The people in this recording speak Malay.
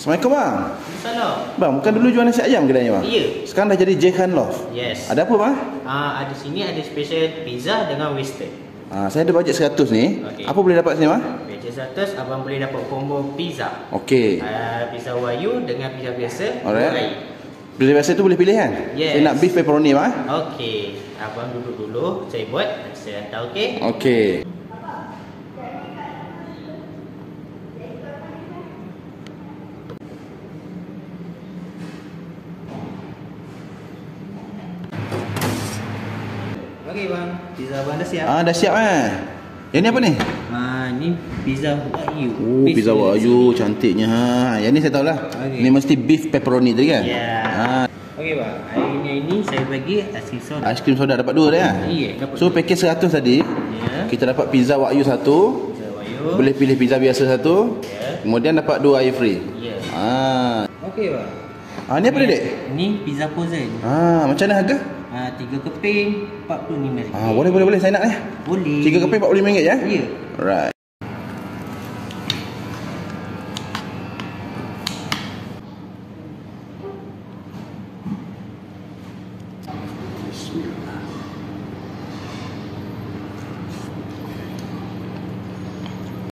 Assalamualaikum bang. Salam. Bang, bukan dulu jual nasi ayam kedainya bang? Ya. Sekarang dah jadi Jehan Loft. Yes. Ada apa bang? Ada sini ada special pizza dengan western. Saya ada bajet 100 ni. Okey. Apa boleh dapat sini bang? Bajet 100 abang boleh dapat combo pizza. Okey. Pizza Wagyu dengan pizza biasa. Alright. Bila biasa tu boleh pilih kan? Yes. Saya nak beef pepperoni bang. Okey. Abang duduk dulu, saya buat, nanti saya hantar, okey? Okey. Okey bang, pizza abang dah siap. Dah siap kan? Yang ni apa ni? Ni pizza Wagyu. Oh, pizza Wagyu cantiknya ha. Yang ni saya tahu lah. Okey. Ni mesti beef pepperoni tadi kan? Ya. Okey bang, hari ini saya bagi aiskrim soda. Aiskrim soda dapat 2 dah kan? Ya, dapat. So package 100 tadi. Ya. Kita dapat pizza Wagyu 1. Pizza Wagyu. Boleh pilih pizza biasa 1. Ya. Kemudian dapat 2 air free. Ya. Okey bang. Ni apa ni dek? Ini pizza frozen. Macam mana harga? 3 keping RM45. Boleh saya nak Boleh. 3 keping RM45 ya? Ya. Alright. Bismillah.